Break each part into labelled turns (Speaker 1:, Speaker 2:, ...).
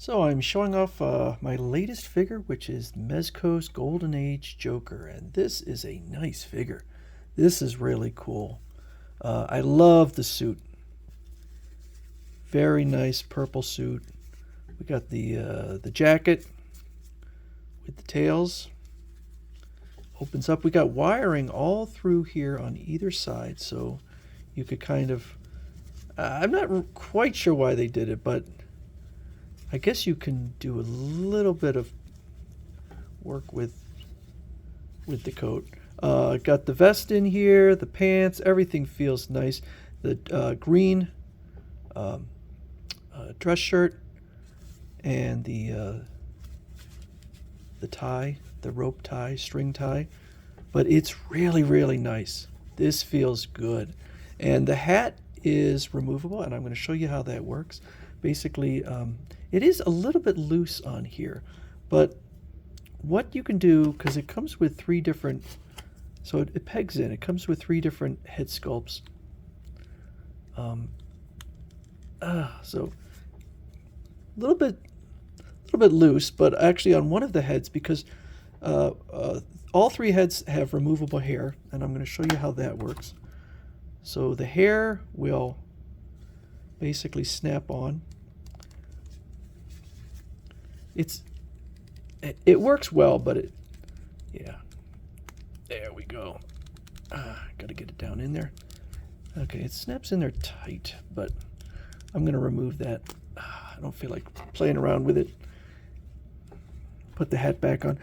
Speaker 1: So I'm showing off my latest figure, which is Mezco's Golden Age Joker, and this is a nice figure. This is really cool. I love the suit. Very nice purple suit. We got the jacket with the tails. Opens up. We got wiring all through here on either side, so you could kind of. I'm not quite sure why they did it, but I guess you can do a little bit of work with the coat. Got the vest in here, the pants, everything feels nice. The green dress shirt and the tie, the rope tie, string tie. But it's really nice. This feels good. And the hat is removable, and I'm going to show you how that works. Basically, it is a little bit loose on here, but what you can do, because it comes with three different, so it pegs in, it comes with three different head sculpts. So a little bit loose, but actually on one of the heads, because all three heads have removable hair, and I'm going to show you how that works. So the hair will basically snap on. It works well, but yeah. There we go. Got to get it down in there. Okay, it snaps in there tight, but I'm going to remove that. I don't feel like playing around with it. Put the hat back on.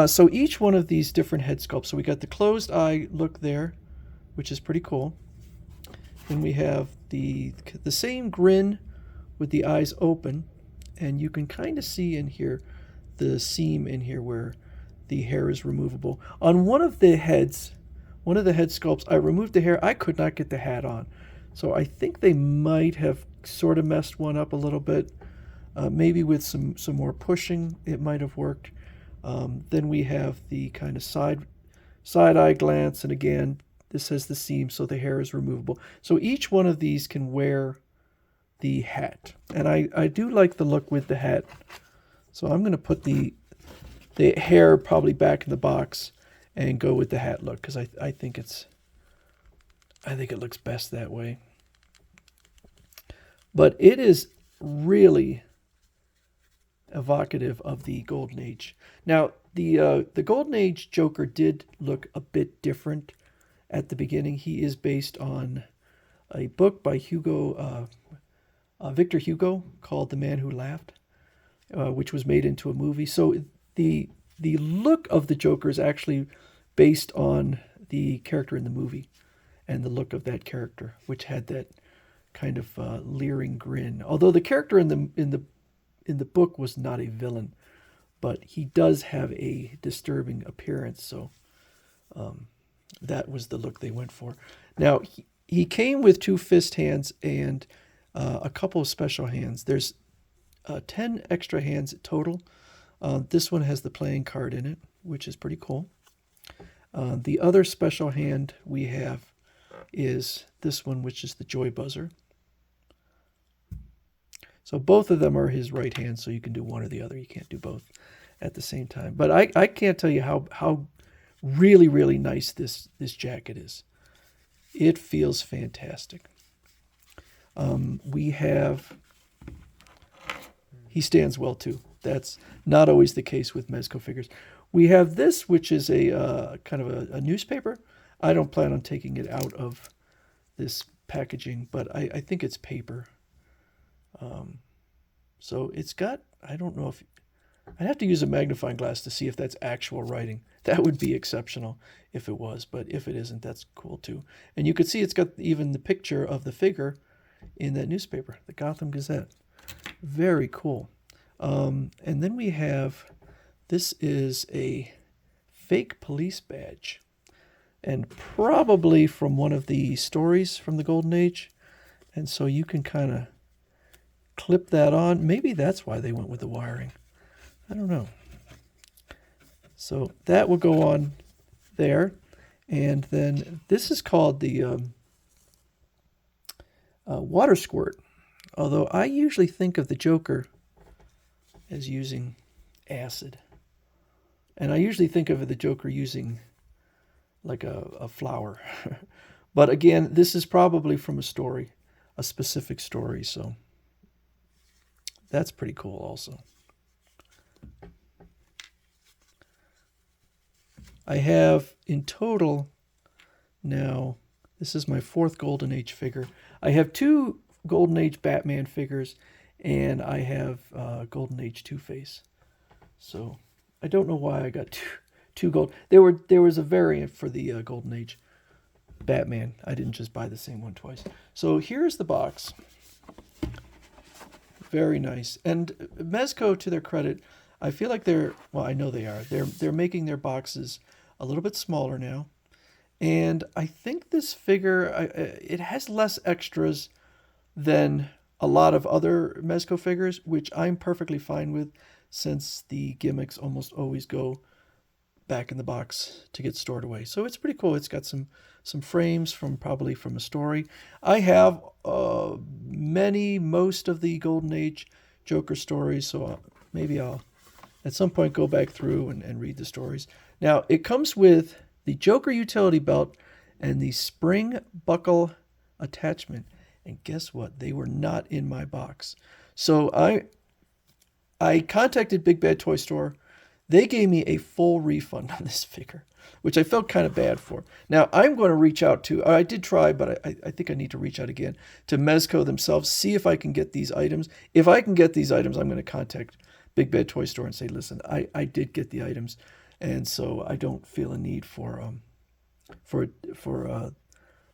Speaker 1: So each one of these different head sculpts. So we got the closed eye look there, which is pretty cool. Then we have the same grin with the eyes open, and you can kind of see in here the seam in here where the hair is removable. On one of the head sculpts, I removed the hair. I could not get the hat on. So I think they might have sort of messed one up a little bit. Maybe with some more pushing, it might have worked. Then we have the kind of side eye glance, and again, this has the seam, so the hair is removable. So each one of these can wear the hat. And I do like the look with the hat. So I'm going to put the hair probably back in the box and go with the hat look, because I think it looks best that way. But it is really evocative of the Golden Age. Now, the Golden Age Joker did look a bit different at the beginning. He is based on a book by Victor Hugo called The Man Who Laughed, which was made into a movie. So the look of the Joker is actually based on the character in the movie and the look of that character, which had that kind of leering grin. Although the character in the book was not a villain, but he does have a disturbing appearance. So that was the look they went for. Now he came with 2 fist hands and a couple of special hands. There's 10 extra hands total. This one has the playing card in it, which is pretty cool. The other special hand we have is this one, which is the joy buzzer. So both of them are his right hand, so you can do one or the other. You can't do both at the same time. But I can't tell you how really nice this jacket is. It feels fantastic. He stands well too. That's not always the case with Mezco figures. We have this, which is a kind of a newspaper. I don't plan on taking it out of this packaging, but I think it's paper. So it's got, I don't know if, I'd have to use a magnifying glass to see if that's actual writing. That would be exceptional if it was, but if it isn't, that's cool too. And you can see it's got even the picture of the figure in that newspaper, the Gotham Gazette. Very cool. And then we have, this is a fake police badge, and probably from one of the stories from the Golden Age. And so you can kind of clip that on. Maybe that's why they went with the wiring. I don't know. So that will go on there. And then this is called the water squirt. Although I usually think of the Joker as using acid. And I usually think of the Joker using like a flower. But again, this is probably from a story, a specific story, so that's pretty cool also. I have in total now, this is my 4th Golden Age figure. I have 2 Golden Age Batman figures, and I have Golden Age Two-Face. So I don't know why I got two gold. There was a variant for the Golden Age Batman. I didn't just buy the same one twice. So here's the box. Very nice. And Mezco, to their credit, I feel like I know they are. They're making their boxes a little bit smaller now. And I think this figure, it has less extras than a lot of other Mezco figures, which I'm perfectly fine with, since the gimmicks almost always go back in the box to get stored away. So it's pretty cool. It's got some frames probably from a story. I have most of the Golden Age Joker stories, so maybe I'll at some point go back through and read the stories. Now, it comes with the Joker utility belt and the spring buckle attachment. And guess what? They were not in my box. So I contacted Big Bad Toy Store. They gave me a full refund on this figure, which I felt kind of bad for. Now, I'm going to reach out to, I did try, but I think I need to reach out again to Mezco themselves, see if I can get these items. If I can get these items, I'm going to contact Big Bad Toy Store and say, listen, I did get the items, and so I don't feel a need for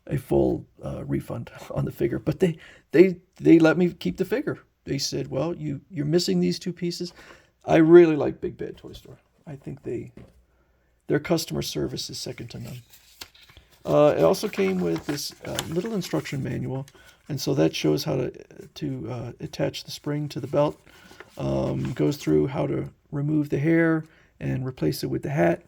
Speaker 1: a full refund on the figure. But they let me keep the figure. They said, well, you're missing these 2 pieces. I really like Big Bad Toy Store. I think their customer service is second to none. It also came with this little instruction manual, and so that shows how to attach the spring to the belt. Goes through how to remove the hair and replace it with the hat,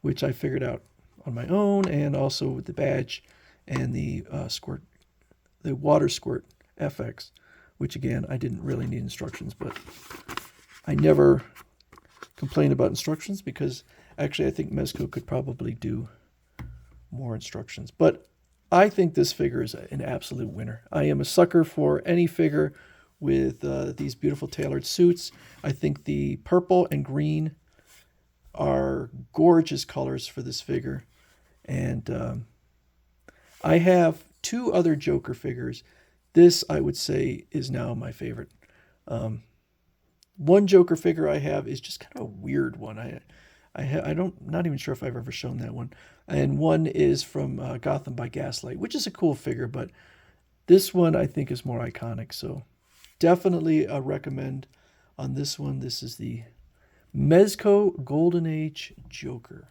Speaker 1: which I figured out on my own, and also with the badge and the water squirt FX, which again, I didn't really need instructions, but I never complain about instructions because actually I think Mezco could probably do more instructions. But I think this figure is an absolute winner. I am a sucker for any figure with these beautiful tailored suits. I think the purple and green are gorgeous colors for this figure. And I have 2 other Joker figures. This, I would say, is now my favorite. One Joker figure I have is just kind of a weird one. Not even sure if I've ever shown that one. And one is from Gotham by Gaslight, which is a cool figure, but this one I think is more iconic. So definitely a recommend on this one. This is the Mezco Golden Age Joker.